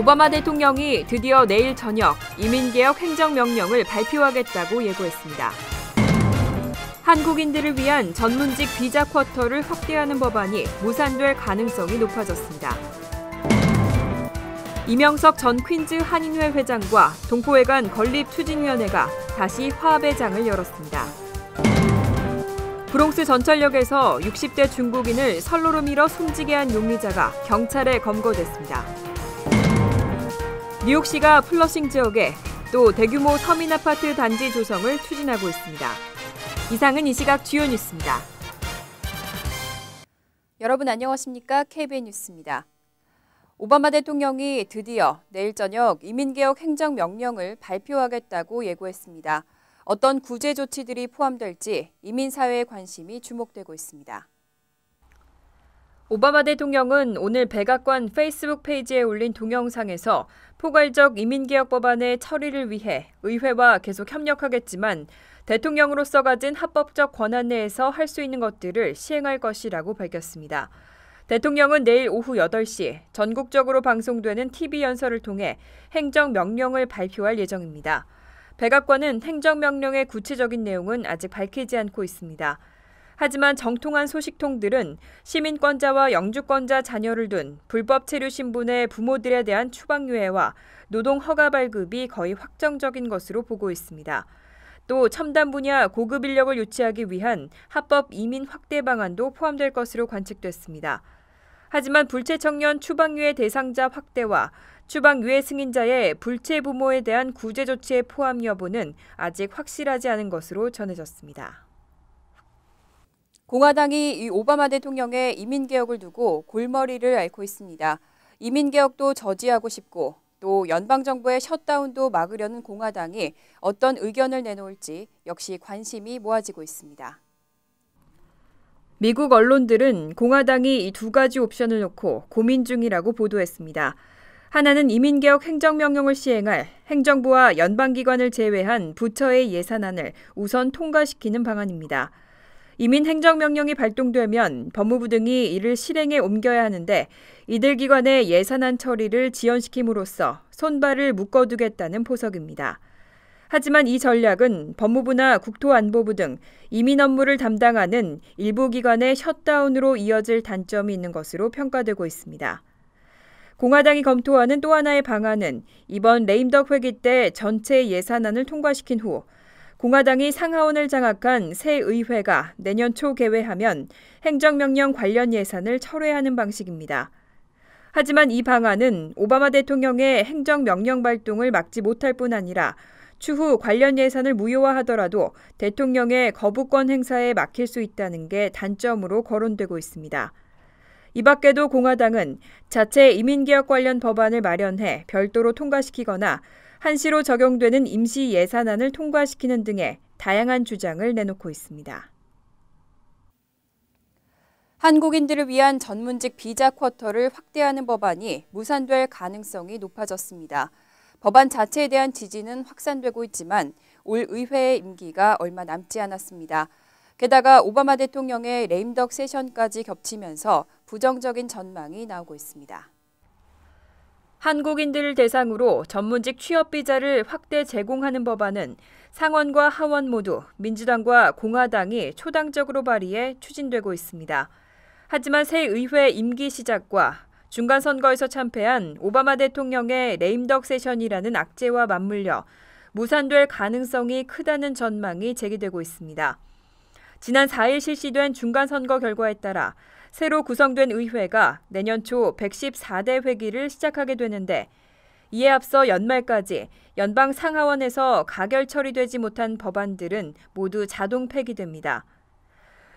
오바마 대통령이 드디어 내일 저녁 이민개혁 행정명령을 발표하겠다고 예고했습니다. 한국인들을 위한 전문직 비자 쿼터를 확대하는 법안이 무산될 가능성이 높아졌습니다. 이명석 전 퀸즈 한인회 회장과 동포회관 건립추진위원회가 다시 화합의 장을 열었습니다. 브롱스 전철역에서 60대 중국인을 선로로 밀어 숨지게 한 용의자가 경찰에 검거됐습니다. 뉴욕시가 플러싱 지역에 또 대규모 서민 아파트 단지 조성을 추진하고 있습니다. 이상은 이 시각 주요 뉴스입니다. 여러분 안녕하십니까? KBN 뉴스입니다. 오바마 대통령이 드디어 내일 저녁 이민개혁 행정명령을 발표하겠다고 예고했습니다. 어떤 구제 조치들이 포함될지 이민사회의 관심이 주목되고 있습니다. 오바마 대통령은 오늘 백악관 페이스북 페이지에 올린 동영상에서 포괄적 이민개혁 법안의 처리를 위해 의회와 계속 협력하겠지만 대통령으로서 가진 합법적 권한 내에서 할 수 있는 것들을 시행할 것이라고 밝혔습니다. 대통령은 내일 오후 8시 전국적으로 방송되는 TV 연설을 통해 행정명령을 발표할 예정입니다. 백악관은 행정명령의 구체적인 내용은 아직 밝히지 않고 있습니다. 하지만 정통한 소식통들은 시민권자와 영주권자 자녀를 둔 불법 체류 신분의 부모들에 대한 추방유예와 노동 허가 발급이 거의 확정적인 것으로 보고 있습니다. 또 첨단 분야 고급 인력을 유치하기 위한 합법 이민 확대 방안도 포함될 것으로 관측됐습니다. 하지만 불체 청년 추방유예 대상자 확대와 추방유예 승인자의 불체 부모에 대한 구제 조치의 포함 여부는 아직 확실하지 않은 것으로 전해졌습니다. 공화당이 이 오바마 대통령의 이민개혁을 두고 골머리를 앓고 있습니다. 이민개혁도 저지하고 싶고 또 연방정부의 셧다운도 막으려는 공화당이 어떤 의견을 내놓을지 역시 관심이 모아지고 있습니다. 미국 언론들은 공화당이 이 두 가지 옵션을 놓고 고민 중이라고 보도했습니다. 하나는 이민개혁 행정명령을 시행할 행정부와 연방기관을 제외한 부처의 예산안을 우선 통과시키는 방안입니다. 이민 행정명령이 발동되면 법무부 등이 이를 실행에 옮겨야 하는데 이들 기관의 예산안 처리를 지연시킴으로써 손발을 묶어두겠다는 포석입니다. 하지만 이 전략은 법무부나 국토안보부 등 이민 업무를 담당하는 일부 기관의 셧다운으로 이어질 단점이 있는 것으로 평가되고 있습니다. 공화당이 검토하는 또 하나의 방안은 이번 레임덕 회기 때 전체 예산안을 통과시킨 후 공화당이 상하원을 장악한 새 의회가 내년 초 개회하면 행정명령 관련 예산을 철회하는 방식입니다. 하지만 이 방안은 오바마 대통령의 행정명령 발동을 막지 못할 뿐 아니라 추후 관련 예산을 무효화하더라도 대통령의 거부권 행사에 막힐 수 있다는 게 단점으로 거론되고 있습니다. 이 밖에도 공화당은 자체 이민개혁 관련 법안을 마련해 별도로 통과시키거나 한시로 적용되는 임시 예산안을 통과시키는 등의 다양한 주장을 내놓고 있습니다. 한국인들을 위한 전문직 비자 쿼터를 확대하는 법안이 무산될 가능성이 높아졌습니다. 법안 자체에 대한 지지는 확산되고 있지만 올 의회의 임기가 얼마 남지 않았습니다. 게다가 오바마 대통령의 레임덕 세션까지 겹치면서 부정적인 전망이 나오고 있습니다. 한국인들을 대상으로 전문직 취업 비자를 확대 제공하는 법안은 상원과 하원 모두 민주당과 공화당이 초당적으로 발의해 추진되고 있습니다. 하지만 새 의회 임기 시작과 중간선거에서 참패한 오바마 대통령의 레임덕 세션이라는 악재와 맞물려 무산될 가능성이 크다는 전망이 제기되고 있습니다. 지난 4일 실시된 중간선거 결과에 따라 새로 구성된 의회가 내년 초 114대 회기를 시작하게 되는데 이에 앞서 연말까지 연방 상하원에서 가결 처리되지 못한 법안들은 모두 자동 폐기됩니다.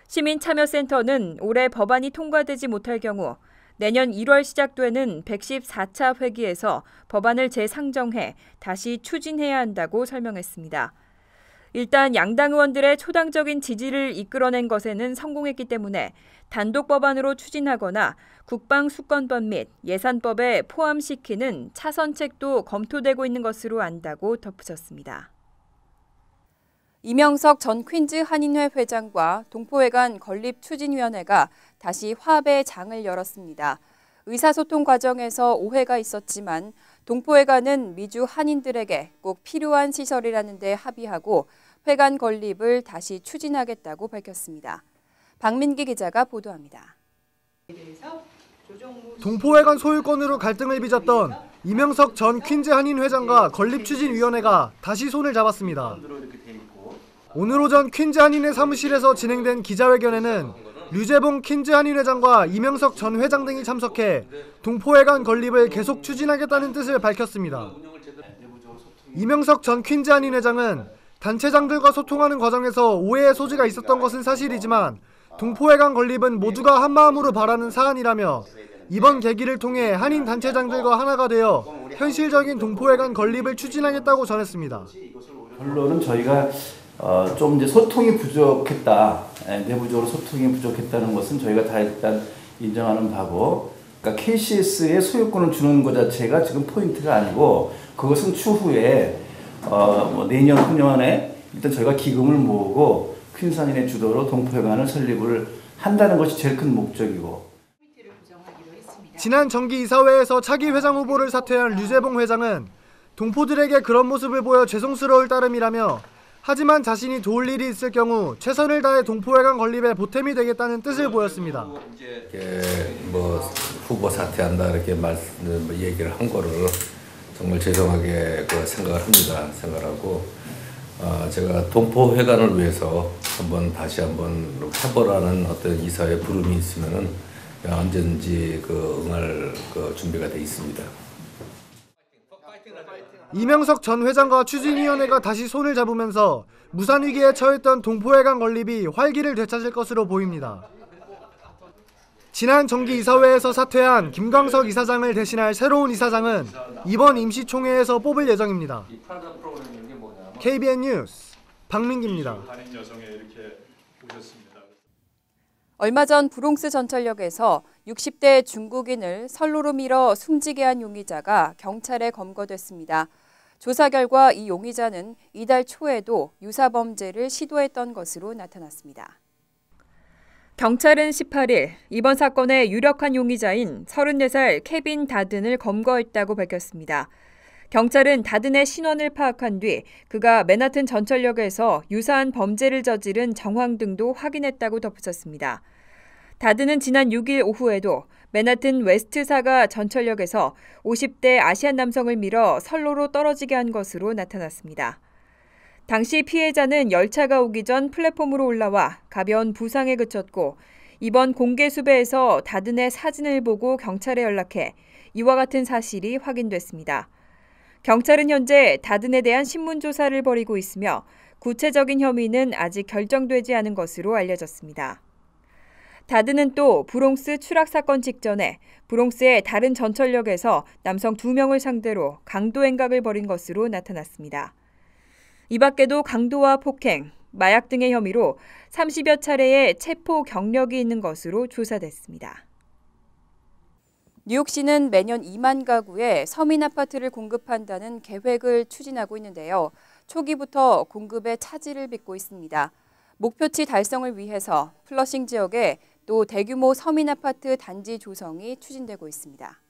시민참여센터는 올해 법안이 통과되지 못할 경우 내년 1월 시작되는 114차 회기에서 법안을 재상정해 다시 추진해야 한다고 설명했습니다. 일단 양당 의원들의 초당적인 지지를 이끌어낸 것에는 성공했기 때문에 단독 법안으로 추진하거나 국방수권법 및 예산법에 포함시키는 차선책도 검토되고 있는 것으로 안다고 덧붙였습니다. 이명석 전 퀸즈 한인회 회장과 동포회관 건립추진위원회가 다시 화합의 장을 열었습니다. 의사소통 과정에서 오해가 있었지만 동포회관은 미주 한인들에게 꼭 필요한 시설이라는 데 합의하고 회관 건립을 다시 추진하겠다고 밝혔습니다. 박민기 기자가 보도합니다. 동포회관 소유권으로 갈등을 빚었던 이명석 전 퀸즈 한인회장과 건립추진위원회가 다시 손을 잡았습니다. 오늘 오전 퀸즈 한인회 사무실에서 진행된 기자회견에는 류재봉 퀸즈 한인회장과 이명석 전 회장 등이 참석해 동포회관 건립을 계속 추진하겠다는 뜻을 밝혔습니다. 이명석 전 퀸즈 한인회장은 단체장들과 소통하는 과정에서 오해의 소지가 있었던 것은 사실이지만 동포회관 건립은 모두가 한마음으로 바라는 사안이라며 이번 계기를 통해 한인 단체장들과 하나가 되어 현실적인 동포회관 건립을 추진하겠다고 전했습니다. 결론은 저희가 좀 이제 소통이 부족했다, 내부적으로 소통이 부족했다는 것은 저희가 다 일단 인정하는 바고, 그러니까 KCS에 소유권을 주는 것 자체가 지금 포인트가 아니고 그것은 추후에 내년 후년에 일단 저희가 기금을 모으고 퀸즈 한인회 주도로 동포회관을 설립을 한다는 것이 제일 큰 목적이고. 지난 정기이사회에서 차기 회장 후보를 사퇴한 류재봉 회장은 동포들에게 그런 모습을 보여 죄송스러울 따름이라며 하지만 자신이 도울 일이 있을 경우 최선을 다해 동포회관 건립에 보탬이 되겠다는 뜻을 보였습니다. 후보 사퇴한다 이렇게 얘기를 한 거를 정말 죄송하게 생각을 합니다. 생각하고 제가 동포회관을 위해서 다시 한번 해보라는 어떤 이사회 부름이 있으면은 언제든지 응할 준비가 돼 있습니다. 이명석 전 회장과 추진위원회가 다시 손을 잡으면서 무산 위기에 처했던 동포회관 건립이 활기를 되찾을 것으로 보입니다. 지난 정기이사회에서 사퇴한 김광석 이사장을 대신할 새로운 이사장은 이번 임시총회에서 뽑을 예정입니다. KBN 뉴스 박민기입니다. 얼마 전 브롱스 전철역에서 60대 중국인을 선로로 밀어 숨지게 한 용의자가 경찰에 검거됐습니다. 조사 결과 이 용의자는 이달 초에도 유사 범죄를 시도했던 것으로 나타났습니다. 경찰은 18일 이번 사건의 유력한 용의자인 34살 케빈 다든을 검거했다고 밝혔습니다. 경찰은 다든의 신원을 파악한 뒤 그가 맨하튼 전철역에서 유사한 범죄를 저지른 정황 등도 확인했다고 덧붙였습니다. 다든은 지난 6일 오후에도 맨하튼 웨스트사가 전철역에서 50대 아시안 남성을 밀어 선로로 떨어지게 한 것으로 나타났습니다. 당시 피해자는 열차가 오기 전 플랫폼으로 올라와 가벼운 부상에 그쳤고 이번 공개 수배에서 다든의 사진을 보고 경찰에 연락해 이와 같은 사실이 확인됐습니다. 경찰은 현재 다든에 대한 신문 조사를 벌이고 있으며 구체적인 혐의는 아직 결정되지 않은 것으로 알려졌습니다. 다든은 또 브롱스 추락 사건 직전에 브롱스의 다른 전철역에서 남성 2명을 상대로 강도 행각을 벌인 것으로 나타났습니다. 이 밖에도 강도와 폭행, 마약 등의 혐의로 30여 차례의 체포 경력이 있는 것으로 조사됐습니다. 뉴욕시는 매년 2만 가구에 서민 아파트를 공급한다는 계획을 추진하고 있는데요. 초기부터 공급에 차질을 빚고 있습니다. 목표치 달성을 위해서 플러싱 지역에 또 대규모 서민 아파트 단지 조성이 추진되고 있습니다.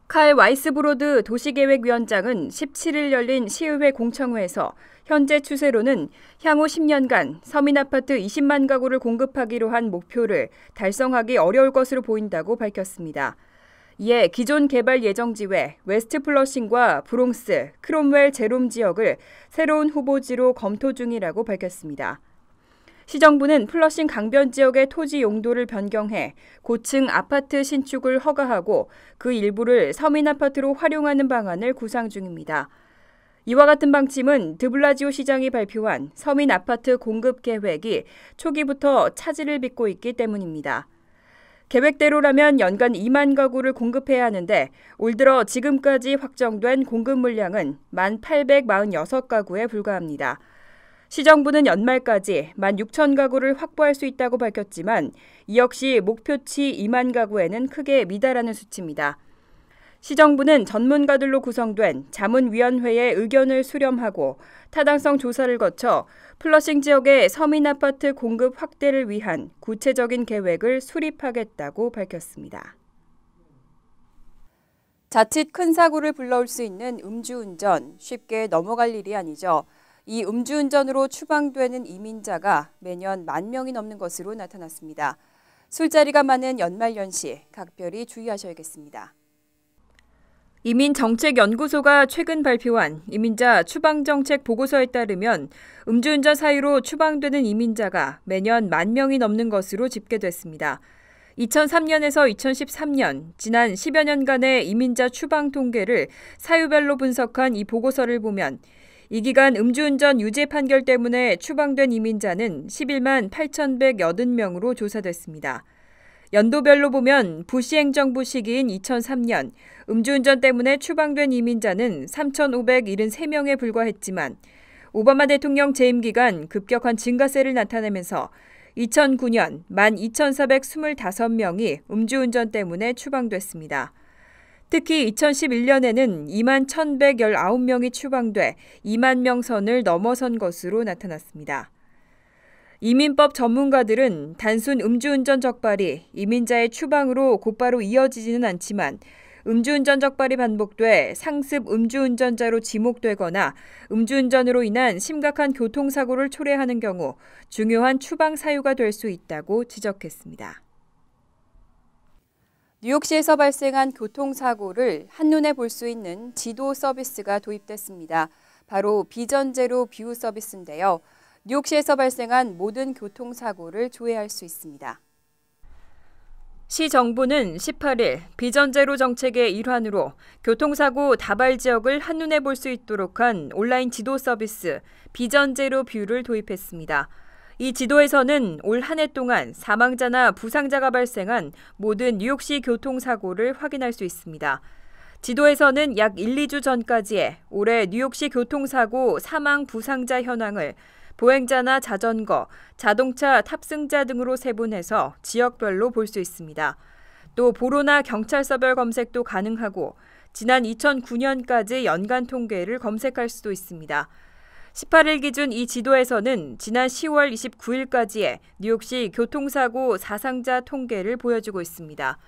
칼 와이스브로드 도시계획위원장은 17일 열린 시의회 공청회에서 현재 추세로는 향후 10년간 서민 아파트 20만 가구를 공급하기로 한 목표를 달성하기 어려울 것으로 보인다고 밝혔습니다. 이에 기존 개발 예정지외 웨스트 플러싱과 브롱스, 크롬웰 제롬 지역을 새로운 후보지로 검토 중이라고 밝혔습니다. 시정부는 플러싱 강변 지역의 토지 용도를 변경해 고층 아파트 신축을 허가하고 그 일부를 서민 아파트로 활용하는 방안을 구상 중입니다. 이와 같은 방침은 드블라지오 시장이 발표한 서민 아파트 공급 계획이 초기부터 차질을 빚고 있기 때문입니다. 계획대로라면 연간 2만 가구를 공급해야 하는데 올 들어 지금까지 확정된 공급 물량은 1,846가구에 불과합니다. 시정부는 연말까지 16,000가구를 확보할 수 있다고 밝혔지만 이 역시 목표치 2만 가구에는 크게 미달하는 수치입니다. 시정부는 전문가들로 구성된 자문위원회의 의견을 수렴하고 타당성 조사를 거쳐 플러싱 지역의 서민 아파트 공급 확대를 위한 구체적인 계획을 수립하겠다고 밝혔습니다. 자칫 큰 사고를 불러올 수 있는 음주운전 쉽게 넘어갈 일이 아니죠. 이 음주운전으로 추방되는 이민자가 매년 10,000명이 넘는 것으로 나타났습니다. 술자리가 많은 연말연시 각별히 주의하셔야겠습니다. 이민정책연구소가 최근 발표한 이민자 추방정책 보고서에 따르면 음주운전 사유로 추방되는 이민자가 매년 10,000명이 넘는 것으로 집계됐습니다. 2003년에서 2013년, 지난 10여 년간의 이민자 추방 통계를 사유별로 분석한 이 보고서를 보면 이 기간 음주운전 유죄 판결 때문에 추방된 이민자는 11만 8,180명으로 조사됐습니다. 연도별로 보면 부시 행정부 시기인 2003년 음주운전 때문에 추방된 이민자는 3,573명에 불과했지만 오바마 대통령 재임 기간 급격한 증가세를 나타내면서 2009년 12,425명이 음주운전 때문에 추방됐습니다. 특히 2011년에는 2만 1,119명이 추방돼 2만 명 선을 넘어선 것으로 나타났습니다. 이민법 전문가들은 단순 음주운전 적발이 이민자의 추방으로 곧바로 이어지지는 않지만 음주운전 적발이 반복돼 상습 음주운전자로 지목되거나 음주운전으로 인한 심각한 교통사고를 초래하는 경우 중요한 추방 사유가 될 수 있다고 지적했습니다. 뉴욕시에서 발생한 교통사고를 한눈에 볼 수 있는 지도 서비스가 도입됐습니다. 바로 비전제로 뷰 서비스인데요. 뉴욕시에서 발생한 모든 교통사고를 조회할 수 있습니다. 시 정부는 18일 비전제로 정책의 일환으로 교통사고 다발 지역을 한눈에 볼 수 있도록 한 온라인 지도 서비스 비전제로 뷰를 도입했습니다. 이 지도에서는 올 한 해 동안 사망자나 부상자가 발생한 모든 뉴욕시 교통사고를 확인할 수 있습니다. 지도에서는 약 1-2주 전까지의 올해 뉴욕시 교통사고 사망 부상자 현황을 보행자나 자전거, 자동차 탑승자 등으로 세분해서 지역별로 볼 수 있습니다. 또 보로나 경찰서별 검색도 가능하고 지난 2009년까지 연간 통계를 검색할 수도 있습니다. 18일 기준 이 지도에서는 지난 10월 29일까지의 뉴욕시 교통사고 사상자 통계를 보여주고 있습니다.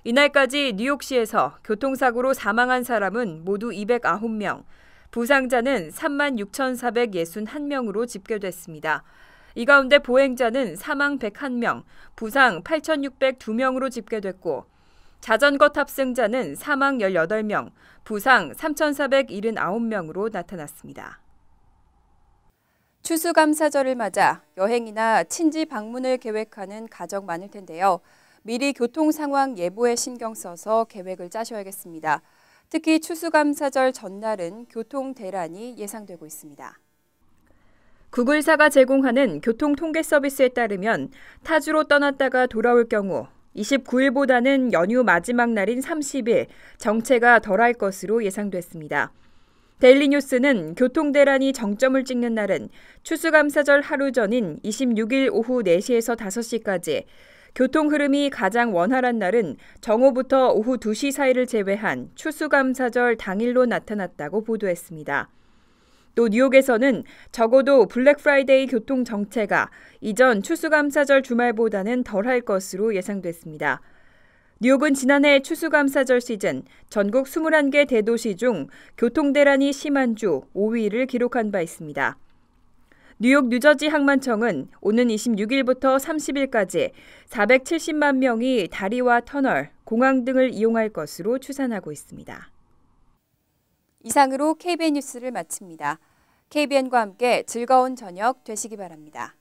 이날까지 뉴욕시에서 교통사고로 사망한 사람은 모두 209명, 부상자는 36,461명으로 집계됐습니다. 이 가운데 보행자는 사망 101명, 부상 8,602명으로 집계됐고 자전거 탑승자는 사망 18명, 부상 3,479명으로 나타났습니다. 추수감사절을 맞아 여행이나 친지 방문을 계획하는 가정 많을 텐데요. 미리 교통 상황 예보에 신경 써서 계획을 짜셔야겠습니다. 특히 추수감사절 전날은 교통 대란이 예상되고 있습니다. 구글사가 제공하는 교통 통계 서비스에 따르면 타주로 떠났다가 돌아올 경우 29일보다는 연휴 마지막 날인 30일 정체가 덜할 것으로 예상됐습니다. 데일리뉴스는 교통 대란이 정점을 찍는 날은 추수감사절 하루 전인 26일 오후 4시에서 5시까지, 교통 흐름이 가장 원활한 날은 정오부터 오후 2시 사이를 제외한 추수감사절 당일로 나타났다고 보도했습니다. 또 뉴욕에서는 적어도 블랙 프라이데이 교통 정체가 이전 추수감사절 주말보다는 덜할 것으로 예상됐습니다. 뉴욕은 지난해 추수감사절 시즌 전국 21개 대도시 중 교통 대란이 심한 주 5위를 기록한 바 있습니다. 뉴욕 뉴저지 항만청은 오는 26일부터 30일까지 470만 명이 다리와 터널, 공항 등을 이용할 것으로 추산하고 있습니다. 이상으로 KBN 뉴스를 마칩니다. KBN과 함께 즐거운 저녁 되시기 바랍니다.